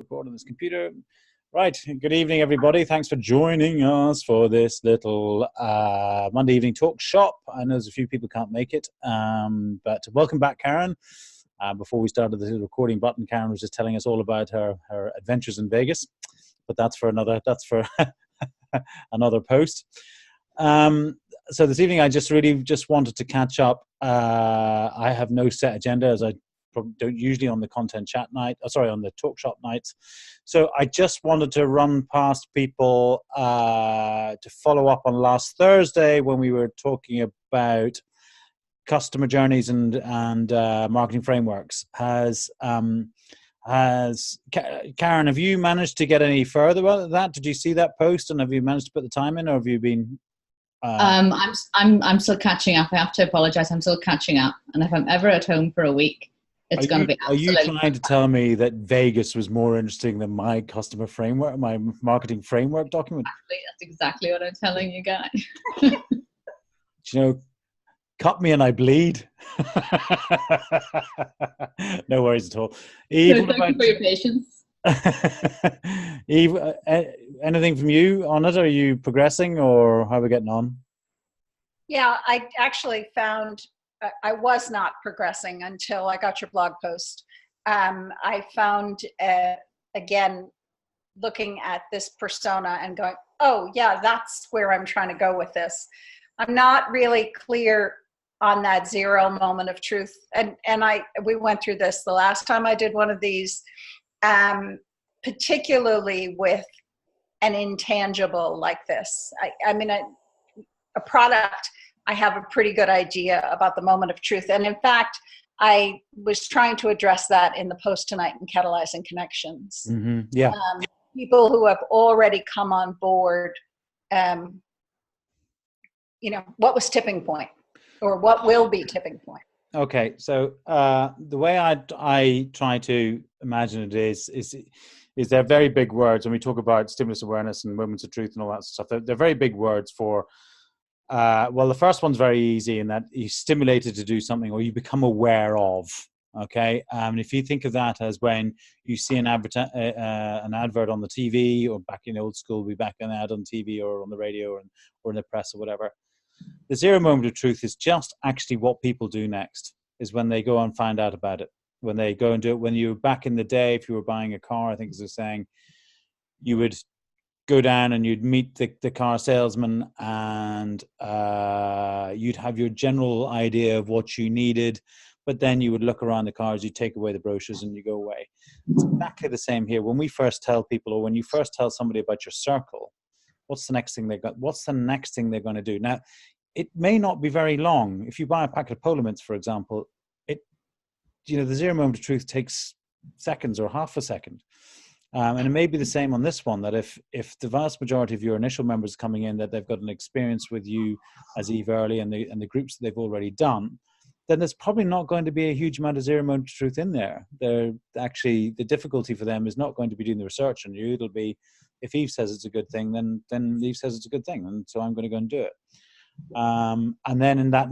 board on this computer. Right. Good evening, everybody. Thanks for joining us for this little Monday evening talk shop. I know there's a few people can't make it, but welcome back, Karen. Before we started the recording button, Karen was just telling us all about her adventures in Vegas, but that's for another post. So this evening, I just wanted to catch up. I have no set agenda, as I don't usually on the content chat night. On the talk shop nights. So I just wanted to run past people to follow up on last Thursday when we were talking about customer journeys and marketing frameworks. Karen, have you managed to get any further about that? Did you see that post, and have you managed to put the time in, or have you been? I'm still catching up. I have to apologize. I'm still catching up, and if I'm ever at home for a week, it's going to be. Are you trying to tell me that Vegas was more interesting than my customer framework, my marketing framework document? That's exactly what I'm telling you guys. Cut me and I bleed. No worries at all. Eve, thank you for your patience. Eve, anything from you on it? Are you progressing, or how are we getting on? Yeah, I actually found I was not progressing until I got your blog post. I found, again, looking at this persona and going, oh yeah, that's where I'm trying to go with this. I'm not really clear on that zero moment of truth. And we went through this the last time I did one of these, particularly with an intangible like this. I mean, a product, I have a pretty good idea about the moment of truth. And in fact, I was trying to address that in the post tonight in Catalyzing Connections. Mm-hmm. Yeah. People who have already come on board, what was tipping point, or what will be tipping point? Okay, so the way I try to imagine it is they're very big words when we talk about stimulus awareness and moments of truth and all that stuff. They're very big words for. The first one's very easy in that you're stimulated to do something, or you become aware of. Okay, and if you think of that as when you see an advert on the TV, or back in old school, we back an ad on TV or on the radio or in the press or whatever. The zero moment of truth is just actually what people do next, is when they go and find out about it. When they go and do it, when you were back in the day, if you were buying a car, I think as I was saying, you would go down and you'd meet the car salesman, and you'd have your general idea of what you needed, but then you would look around the cars, you take away the brochures and you go away. It's exactly the same here. When we first tell people, or when you first tell somebody about your circle, what's the next thing they're going to do? Now, it may not be very long. If you buy a packet of Polar Mints, for example, the zero moment of truth takes seconds or half a second. And it may be the same on this one, that if the vast majority of your initial members coming in, that they've got an experience with you as Eve Early and the groups that they've already done, then there's probably not going to be a huge amount of zero moment of truth in there. They're actually, the difficulty for them is not going to be doing the research on you. It'll be, if Eve says it's a good thing, then Eve says it's a good thing, and so I'm going to go and do it. And then in that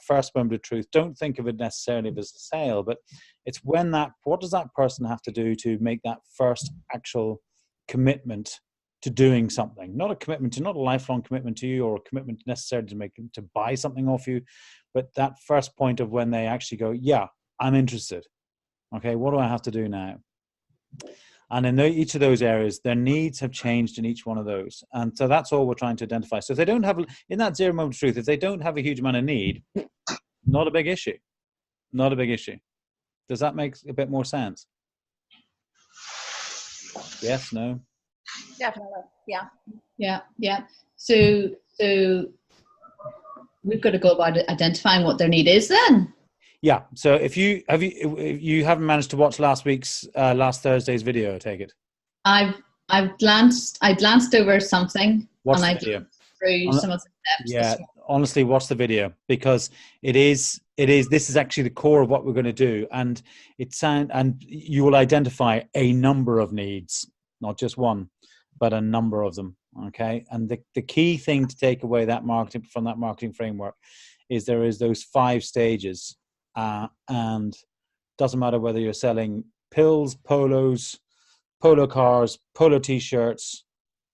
first moment of truth, don't think of it necessarily as a sale, but it's when what does that person have to do to make that first actual commitment to doing something? Not a lifelong commitment to you, or a commitment necessarily to buy something off you, but that first point of when they actually go, yeah, I'm interested. Okay, what do I have to do now? And in each of those areas, their needs have changed in each one of those. And so that's all we're trying to identify. So if they don't have, in that zero moment of truth, if they don't have a huge amount of need, not a big issue. Not a big issue. Does that make a bit more sense? Yes, no? Definitely, yeah. Yeah. So we've got to go about identifying what their need is then. Yeah. So if you haven't managed to watch last Thursday's video, I take it. I glanced over something. Watch and the video. Through some of the steps. Yeah, honestly, watch the video, because this is actually the core of what we're going to do, and you will identify a number of needs, not just one, but a number of them. Okay, and the key thing to take away from that marketing framework is there is those 5 stages, and doesn't matter whether you're selling pills, polos, polo cars, polo t-shirts,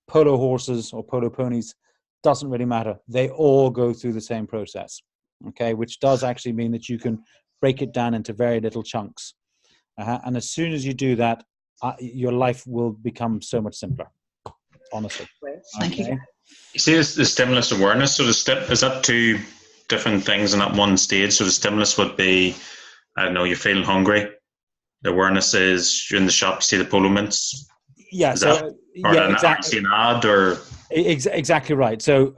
polo horses or polo ponies, doesn't really matter. They all go through the same process, okay, which does actually mean that you can break it down into very little chunks. And as soon as you do that, your life will become so much simpler, honestly. Thank you. You see, the stimulus awareness, so is that two different things in that one stage? So the stimulus would be, I don't know, you're feeling hungry. The awareness is you're in the shop, you see the polo mints. Yeah, exactly. See an ad or exactly right. So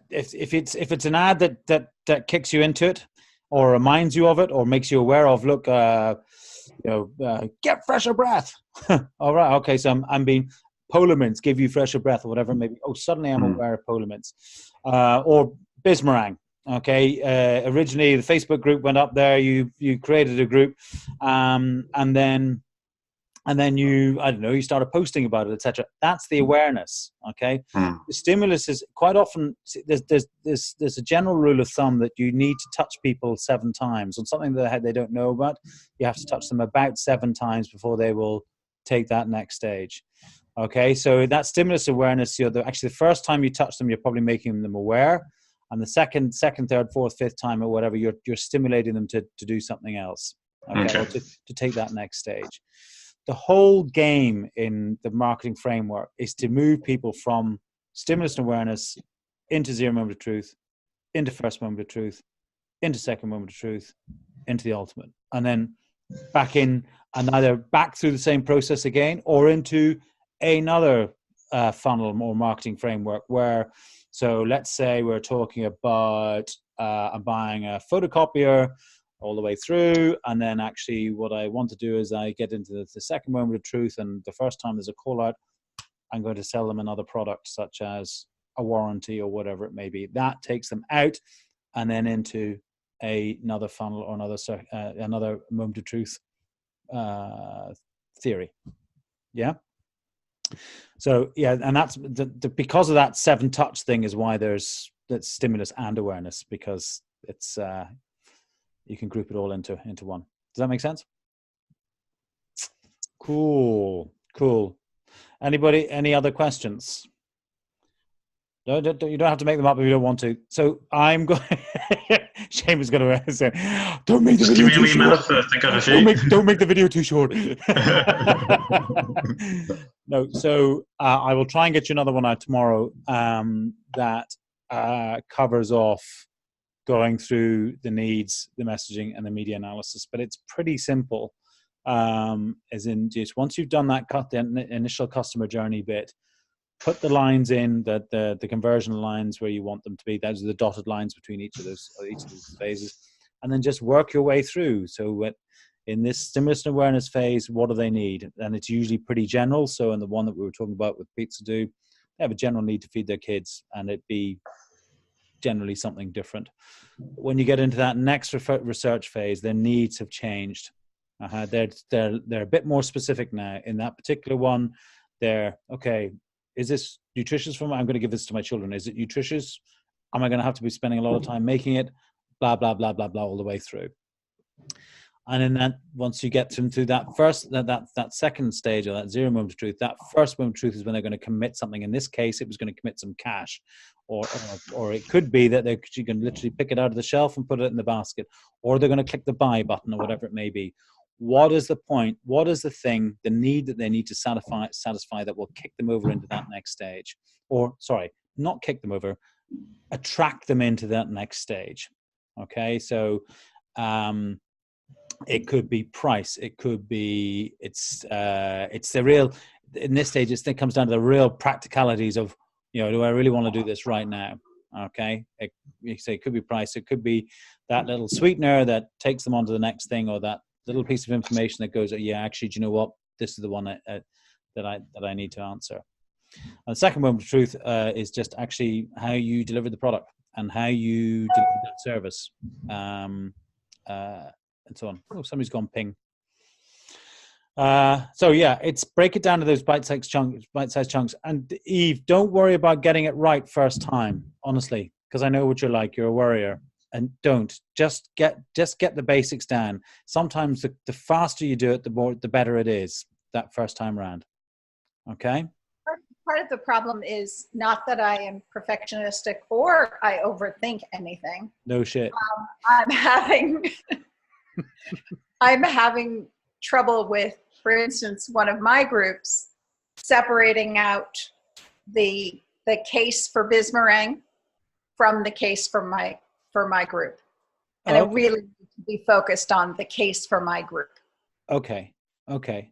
if it's an ad that kicks you into it, or reminds you of it, or makes you aware of, look, get fresher breath. All right, okay. So I'm being Polo mints give you fresher breath or whatever. Maybe suddenly I'm aware of Polo mints, or Bismarang. Okay, originally the Facebook group went up there. You created a group, and then you, I don't know, you started posting about it, etc. That's the awareness. Okay, the stimulus is quite often there's a general rule of thumb that you need to touch people 7 times on something that they don't know about. You have to touch them about 7 times before they will take that next stage. Okay, so that stimulus awareness, actually the first time you touch them, you're probably making them aware. And the second, third, fourth, fifth time or whatever, you're stimulating them to do something else, okay. Or to take that next stage. The whole game in the marketing framework is to move people from stimulus and awareness into zero moment of truth, into first moment of truth, into second moment of truth, into the ultimate, and then back in, and either back through the same process again or into another funnel or marketing framework where, so let's say we're talking about I'm buying a photocopier all the way through, and then actually what I want to do is I get into the second moment of truth, and the first time there's a call out, I'm going to sell them another product such as a warranty or whatever it may be. That takes them out and then into another funnel or another moment of truth theory. Yeah. So yeah, and that's because of that 7 touch thing is why there's that stimulus and awareness, because it's you can group it all into one. Does that make sense? Cool. Anybody? Any other questions? No, you don't have to make them up if you don't want to. So I'm going. Shane was going to say, "Don't make the video too short. Don't make the video too short." No. So I will try and get you another one out tomorrow. That covers off going through the needs, the messaging, and the media analysis. But it's pretty simple. As in, just once you've done that, the initial customer journey bit. Put the lines in, the conversion lines where you want them to be. Those are the dotted lines between each of those phases, and then just work your way through. So in this stimulus and awareness phase, what do they need? And it's usually pretty general. So in the one that we were talking about with Pizza Do, they have a general need to feed their kids, and it'd be generally something different. When you get into that next research phase, their needs have changed. They're a bit more specific now. In that particular one, they're okay. Is this nutritious for me? I'm going to give this to my children. Is it nutritious? Am I going to have to be spending a lot of time making it? Blah, blah, blah, blah, blah, all the way through. And in that, once you get them through that first, that second stage, or that zero moment of truth, that first moment of truth is when they're going to commit something. In this case, it was going to commit some cash, or it could be that you can literally pick it out of the shelf and put it in the basket, or they're going to click the buy button or whatever it may be. What is the point? What is the thing, the need that they need to satisfy that will kick them over into that next stage? Or, sorry, not kick them over, attract them into that next stage. Okay, so it could be price. It could be, it's the real, in this stage, it comes down to the real practicalities of, do I really want to do this right now? Okay, it could be price. It could be that little sweetener that takes them on to the next thing, or that little piece of information that goes, yeah, actually, do you know what? This is the one that I need to answer. And the second moment of truth is just actually how you deliver the product and how you deliver that service, and so on. Oh, somebody's gone ping. So yeah, it's break it down to those bite-sized chunks. And Eve, don't worry about getting it right first time, honestly, because I know what you're like. You're a worrier. and don't just get the basics down. Sometimes the faster you do it, the better it is that first time around. Okay. Part of the problem is not that I am perfectionistic or I overthink anything. No shit. I'm having trouble with, for instance, one of my groups separating out the case for Bismarang from the case for my group. And I really need to be focused on the case for my group. Okay. The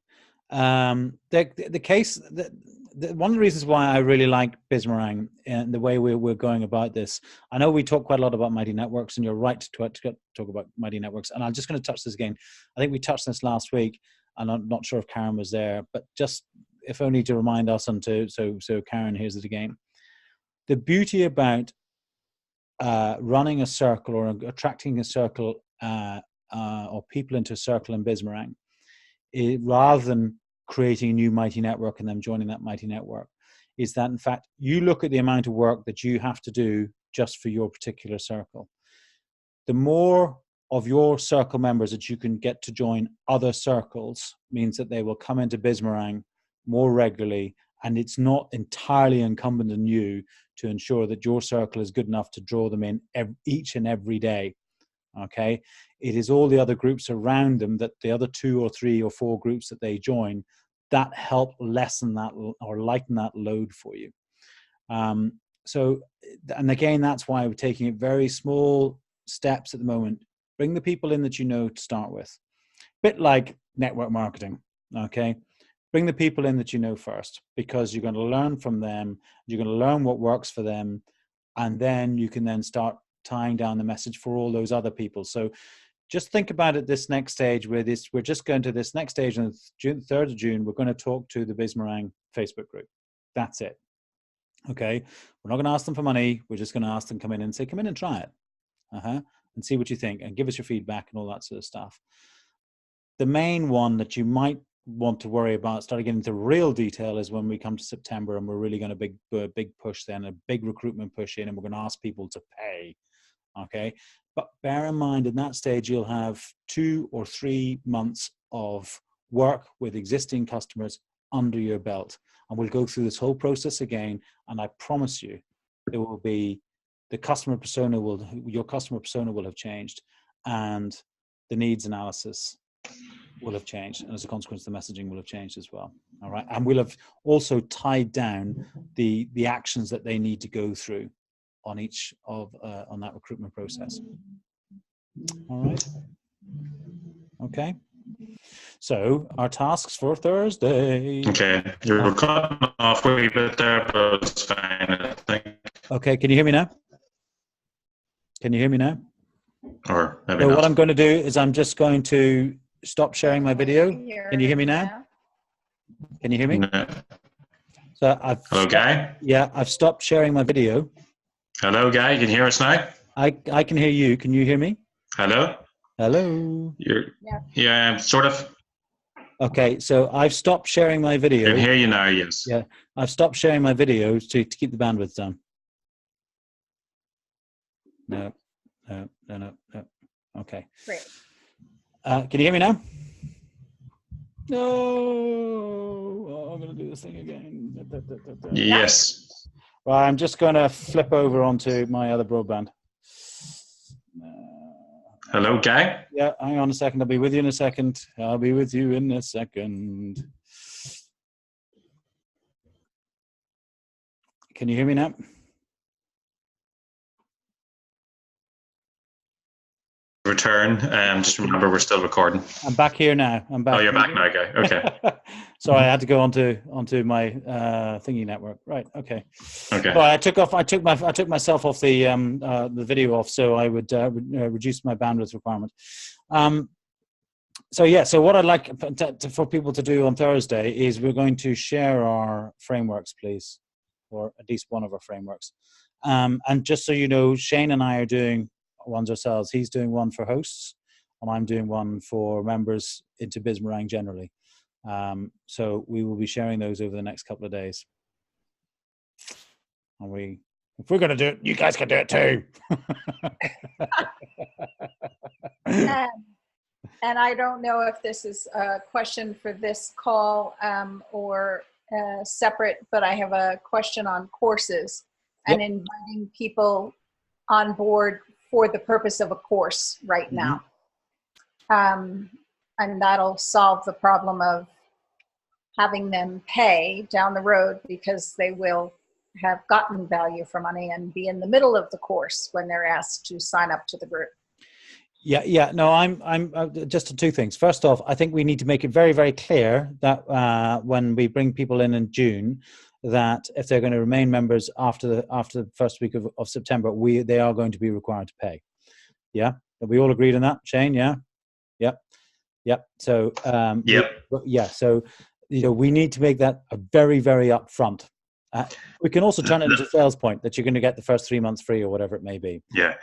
case, one of the reasons why I really like Bismarang and the way we're going about this, I know we talk quite a lot about Mighty Networks, and you're right to talk about Mighty Networks. And I'm just going to touch this again. I think we touched this last week, and I'm not sure if Karen was there, but just if only to remind us, and so Karen hears it again. The beauty about running a circle or attracting a circle or people into a circle in Bismarang, rather than creating a new Mighty Network and them joining that Mighty Network, is that in fact you look at the amount of work that you have to do just for your particular circle. The more of your circle members that you can get to join other circles means that they will come into Bismarang more regularly, and it's not entirely incumbent on you to ensure that your circle is good enough to draw them in each and every day. Okay, it is all the other groups around them, that the other 2 or 3 or 4 groups that they join, that help lessen that or lighten that load for you. So, and again, that's why we're taking it very small steps at the moment. Bring the people in that you know to start with. Bit like network marketing, okay? Bring the people in that you know first, because you're going to learn from them, you're going to learn what works for them, and then you can then start tying down the message for all those other people. So just think about it, this next stage, we're just going to this next stage on the 3rd of June, we're going to talk to the Bismarang Facebook group. That's it. Okay. We're not going to ask them for money. We're just going to ask them come in and say, come in and try it. And see what you think and give us your feedback and all that sort of stuff. The main one that you might want to worry about, start getting into real detail, is when we come to September, and we're really going to big push then, a big recruitment push in, and we're going to ask people to pay. Okay. But bear in mind, in that stage, you'll have 2 or 3 months of work with existing customers under your belt. And we'll go through this whole process again. And I promise you, there will be your customer persona will have changed, and the needs analysis will have changed. And as a consequence, the messaging will have changed as well. All right. And we'll have also tied down the actions that they need to go through on each of on that recruitment process. All right. Okay. So our tasks for Thursday. Okay, you were cutting off a wee bit there, but it's fine, I think. Okay, can you hear me now? Can you hear me now? Or maybe so not. What I'm going to do is I'm just going to stop sharing my video. Can you hear me now? Can you hear me? No. So Hello, Guy? Yeah, I've stopped sharing my video. Hello, Guy, you can hear us now? I can hear you. Can you hear me? Hello? Hello? Yeah, sort of. Okay, so I've stopped sharing my video. I can hear you now, yes. Yeah, I've stopped sharing my video to keep the bandwidth down. No. Okay. Great. Can you hear me now? No. Oh, I'm going to do this thing again. Yes. Well, I'm just going to flip over onto my other broadband. Hello, Guy? Yeah, hang on a second. I'll be with you in a second. I'll be with you in a second. Can you hear me now? Return. Just remember, we're still recording. I'm back here now. I'm back. Oh, you're back now, Guy. Okay. Sorry, I had to go onto my thingy network. Right. Okay. Okay. Well, I took myself off the video off, so I would reduce my bandwidth requirement. So what I'd like for people to do on Thursday is we're going to share our frameworks, please, or at least one of our frameworks. And just so you know, Shane and I are doing ones ourselves. He's doing one for hosts, and I'm doing one for members into Bismarang generally. So we will be sharing those over the next couple of days. Are we If we're going to do it, you guys can do it too. And I don't know if this is a question for this call or separate, but I have a question on courses and inviting people on board for the purpose of a course right now. And that'll solve the problem of having them pay down the road, because they will have gotten value for money and be in the middle of the course when they're asked to sign up to the group. Yeah. No, I'm just two things. First off, I think we need to make it very, very clear that when we bring people in June, that if they're going to remain members after the first week of September, they are going to be required to pay. Yeah, have we all agreed on that, Shane? Yeah. So so we need to make that a very, very upfront. We can also turn it into a sales point that you're going to get the first 3 months free or whatever it may be. Yeah.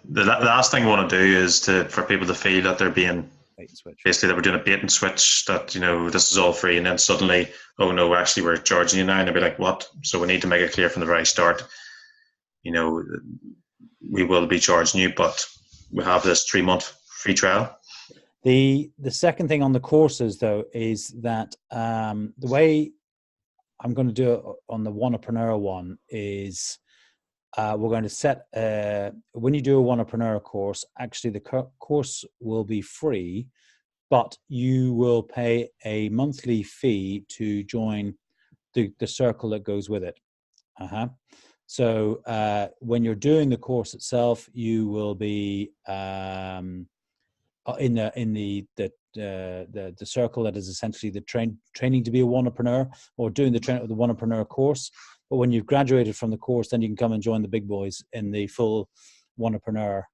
The last thing we want to do is for people to feel that they're being basically that we're doing a bait and switch, that this is all free, and then suddenly, oh no, actually we're charging you now, and they'll be like, what? So we need to make it clear from the very start. We will be charging you, but we have this 3-month free trial. The second thing on the courses, though, is that the way I'm going to do it on the Wannapreneur one is we're going to set, when you do a Wannapreneur course, actually the course will be free, but you will pay a monthly fee to join the circle that goes with it. So when you're doing the course itself, you will be in the circle that is essentially the training to be a Wannapreneur, or doing the Wannapreneur course. But when you've graduated from the course, then you can come and join the big boys in the full Wannapreneur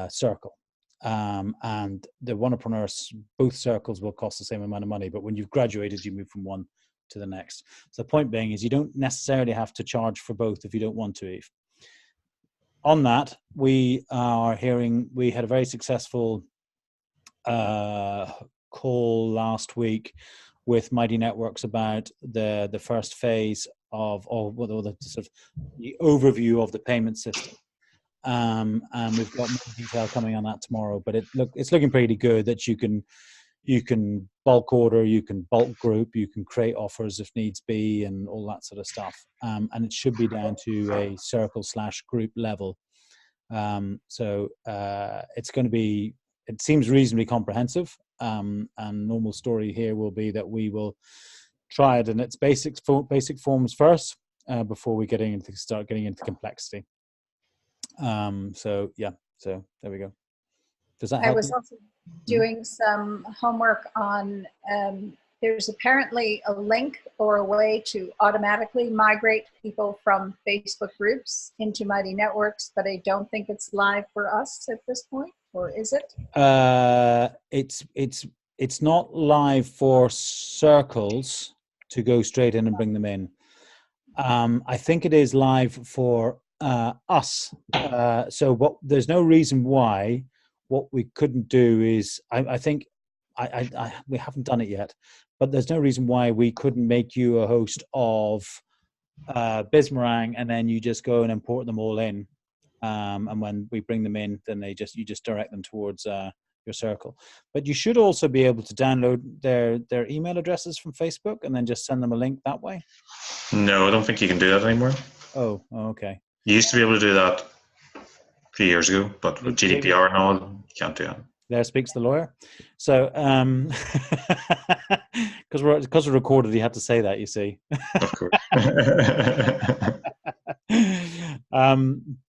circle. And the Wannapreneurs, both circles will cost the same amount of money, but when you've graduated, you move from one to the next. So the point being is you don't necessarily have to charge for both if you don't want to, Eve. On that, we had a very successful call last week with Mighty Networks about the first phase of the sort of the overview of the payment system. And we've got more detail coming on that tomorrow, but it's looking pretty good that you can bulk order, you can bulk group, you can create offers if needs be, and all that sort of stuff. And it should be down to a circle/group level. So it's going to be, it seems reasonably comprehensive. And normal story here will be that we will try it in its basic forms first before we start getting into complexity. So there we go. Does that help? I was also doing some homework on, there's apparently a link or a way to automatically migrate people from Facebook groups into Mighty Networks, but I don't think it's live for us at this point, or is it? It's not live for circles to go straight in and bring them in. I think it is live for us. So there's no reason why. What we couldn't do is, I think we haven't done it yet, but there's no reason why we couldn't make you a host of Bismarang, and then you just go and import them all in. And when we bring them in, then you just direct them towards your circle. But you should also be able to download their email addresses from Facebook and then just send them a link that way. No, I don't think you can do that anymore. Oh, okay. You used to be able to do that a few years ago, but with GDPR and all, you can't do that. There speaks the lawyer. So, because we're recorded, you had to say that, you see. Of course.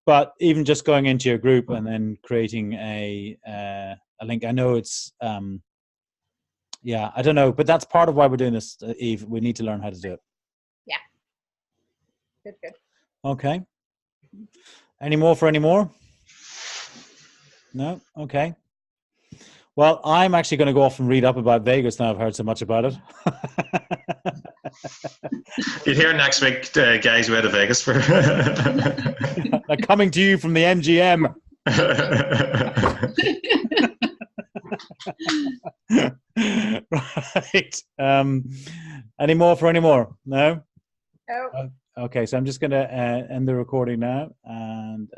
But even just going into your group and then creating a link, I know it's, I don't know, but that's part of why we're doing this, Eve. We need to learn how to do it. Yeah. Good. Okay. Any more? No? Okay. Well, I'm actually going to go off and read up about Vegas now I've heard so much about it. You'll hear next week, guys, we're to Vegas for... Coming to you from the MGM. Right. Any more? No? No. Okay, so I'm just going to end the recording now, and